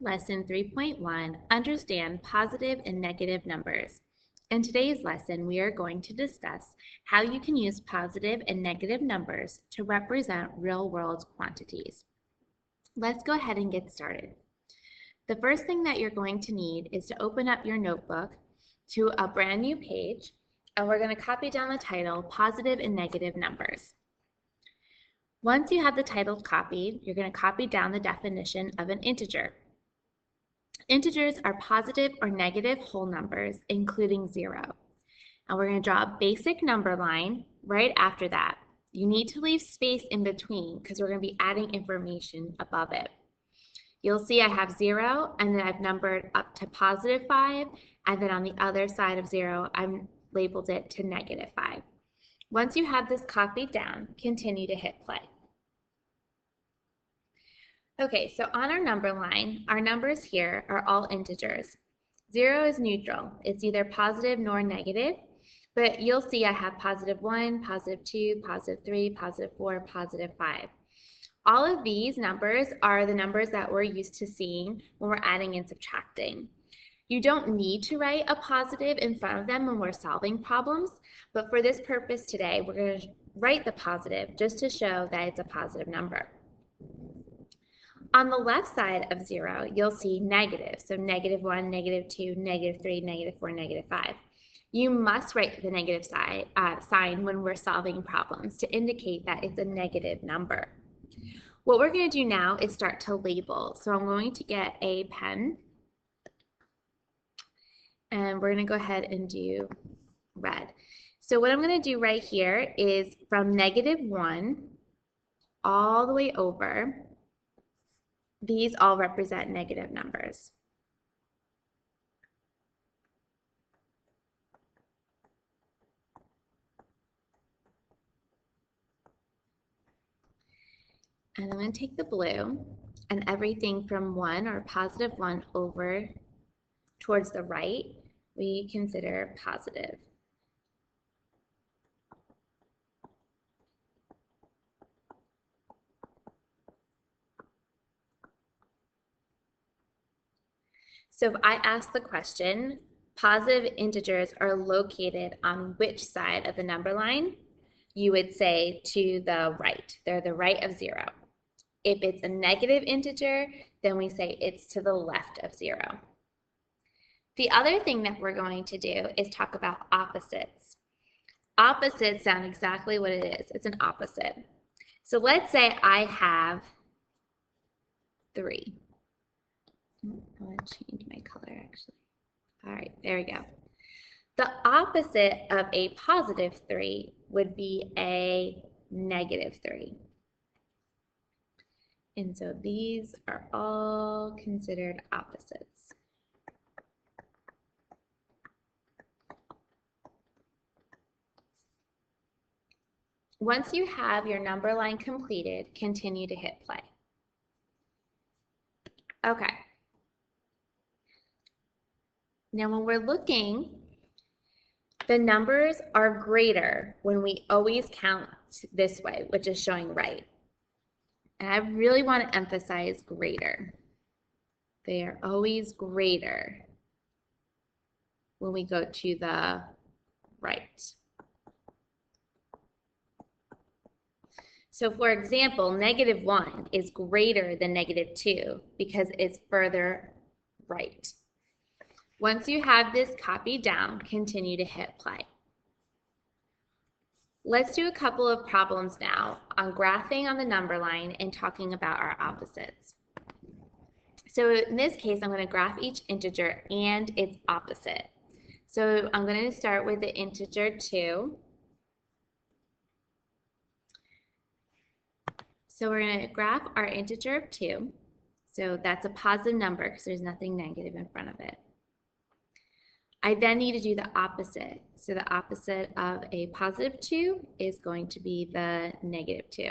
Lesson 3.1, Understand Positive and Negative Numbers. In today's lesson, we are going to discuss how you can use positive and negative numbers to represent real-world quantities. Let's go ahead and get started. The first thing that you're going to need is to open up your notebook to a brand new page, and we're going to copy down the title, Positive and Negative Numbers. Once you have the title copied, you're going to copy down the definition of an integer. Integers are positive or negative whole numbers, including 0. And we're going to draw a basic number line right after that. You need to leave space in between because we're going to be adding information above it. You'll see I have 0, and then I've numbered up to positive 5, and then on the other side of 0, I've labeled it to negative 5. Once you have this copied down, continue to hit play. Okay, so on our number line, our numbers here are all integers. 0 is neutral. It's either positive nor negative, but you'll see I have positive 1, positive 2, positive 3, positive 4, positive 5. All of these numbers are the numbers that we're used to seeing when we're adding and subtracting. You don't need to write a positive in front of them when we're solving problems, but for this purpose today, we're going to write the positive just to show that it's a positive number. On the left side of 0, you'll see negative, so negative 1, negative 2, negative 3, negative 4, negative 5. You must write the negative sign when we're solving problems to indicate that it's a negative number. What we're going to do now is start to label. So I'm going to get a pen, and we're going to go ahead and do red. So what I'm going to do right here is from negative 1 all the way over. These all represent negative numbers. And I'm going to take the blue, and everything from 1 or positive 1 over towards the right, we consider positive. So if I ask the question, positive integers are located on which side of the number line? You would say to the right. They're the right of 0. If it's a negative integer, then we say it's to the left of 0. The other thing that we're going to do is talk about opposites. Opposites sound exactly what it is. It's an opposite. So let's say I have 3. I want to change my color actually. All right, there we go. The opposite of a positive 3 would be a negative 3. And so these are all considered opposites. Once you have your number line completed, continue to hit play. Okay. Now when we're looking, the numbers are greater when we always count this way, which is showing right. And I really want to emphasize greater. They are always greater when we go to the right. So for example, negative 1 is greater than negative 2 because it's further right. Once you have this copied down, continue to hit play. Let's do a couple of problems now on graphing on the number line and talking about our opposites. So in this case, I'm going to graph each integer and its opposite. So I'm going to start with the integer 2. So we're going to graph our integer of 2. So that's a positive number because there's nothing negative in front of it. I then need to do the opposite. So the opposite of a positive 2 is going to be the negative 2.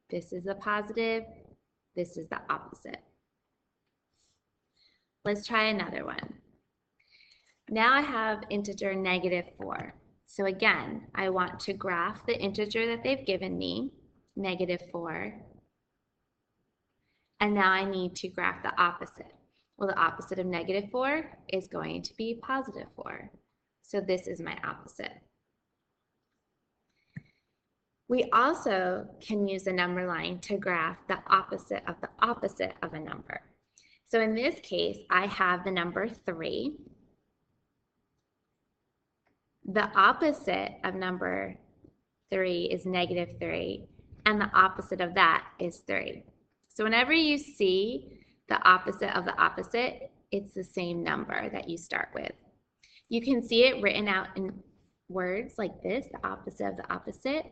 This is a positive. This is the opposite. Let's try another one. Now I have integer negative 4. So again, I want to graph the integer that they've given me, negative 4. And now I need to graph the opposite. Well, the opposite of -4 is going to be +4. So this is my opposite. We also can use the number line to graph the opposite of a number. So in this case, I have the number 3. The opposite of number 3 is -3, and the opposite of that is 3. So whenever you see the opposite of the opposite, it's the same number that you start with. You can see it written out in words like this, the opposite of the opposite,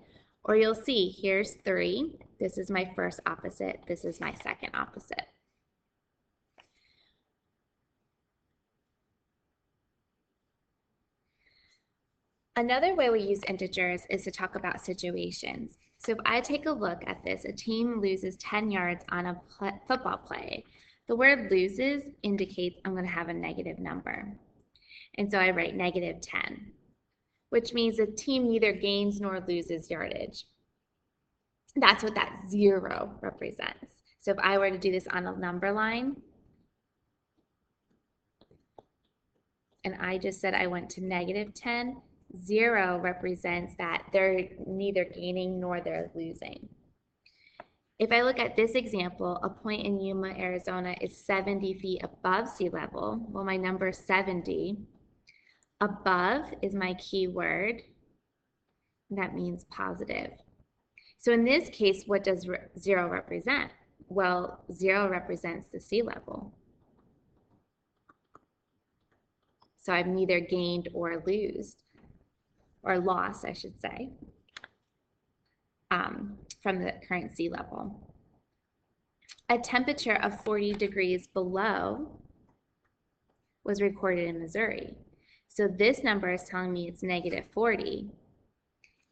or you'll see here's 3. This is my first opposite. This is my second opposite. Another way we use integers is to talk about situations. So if I take a look at this, a team loses 10 yards on a football play. The word loses indicates I'm going to have a negative number. And so I write -10, which means the team neither gains nor loses yardage. That's what that 0 represents. So if I were to do this on a number line, and I just said I went to -10, 0 represents that they're neither gaining nor they're losing. If I look at this example, a point in Yuma, Arizona is 70 feet above sea level. Well, my number is 70. Above is my key word. That means positive. So in this case, what does 0 represent? Well, 0 represents the sea level. So I've neither gained or lost, I should say, from the current sea level. A temperature of 40 degrees below was recorded in Missouri. So this number is telling me it's -40.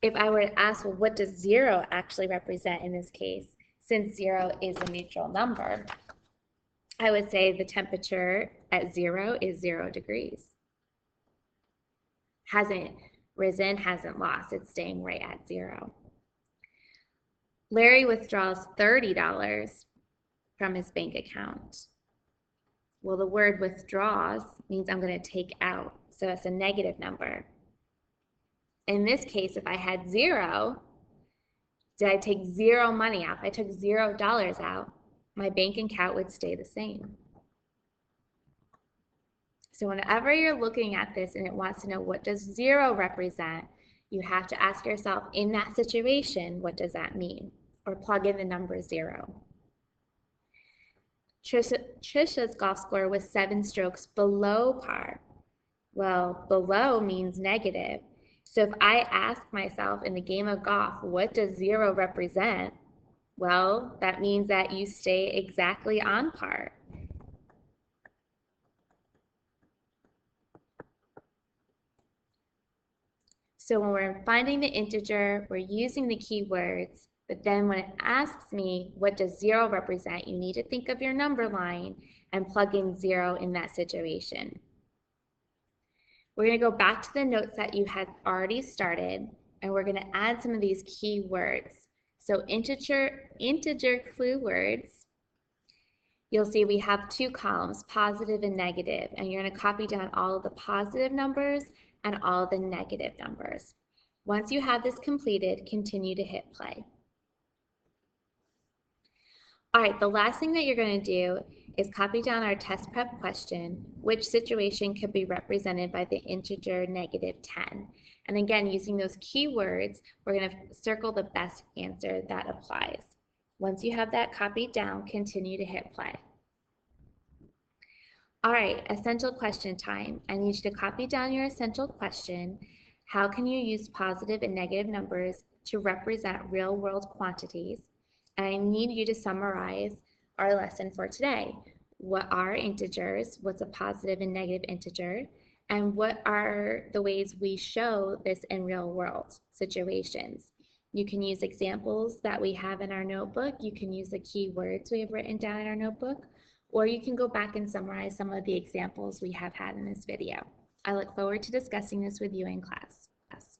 If I were to ask, well, what does 0 actually represent in this case, since 0 is a neutral number, I would say the temperature at 0 is 0 degrees. Hasn't risen, hasn't lost, it's staying right at 0. Larry withdraws $30 from his bank account. Well, the word withdraws means I'm going to take out, so it's a negative number. In this case, if I had 0, did I take 0 money out? If I took $0 out, my bank account would stay the same. So whenever you're looking at this and it wants to know what does 0 represent, you have to ask yourself, in that situation, what does that mean? Or plug in the number 0. Trisha's golf score was 7 strokes below par. Well, below means negative. So if I ask myself in the game of golf, what does 0 represent? Well, that means that you stay exactly on par. So when we're finding the integer, we're using the keywords, but then when it asks me, what does 0 represent, you need to think of your number line and plug in 0 in that situation. We're going to go back to the notes that you had already started, and we're going to add some of these keywords. So integer clue words, you'll see we have 2 columns, positive and negative, and you're going to copy down all of the positive numbers and all the negative numbers. Once you have this completed, continue to hit play. All right, the last thing that you're going to do is copy down our test prep question, which situation could be represented by the integer -10. And again, using those keywords, we're going to circle the best answer that applies. Once you have that copied down, continue to hit play. All right, essential question time. I need you to copy down your essential question. How can you use positive and negative numbers to represent real-world quantities? And I need you to summarize our lesson for today. What are integers? What's a positive and negative integer? And what are the ways we show this in real-world situations? You can use examples that we have in our notebook. You can use the keywords we have written down in our notebook, or you can go back and summarize some of the examples we have had in this video. I look forward to discussing this with you in class.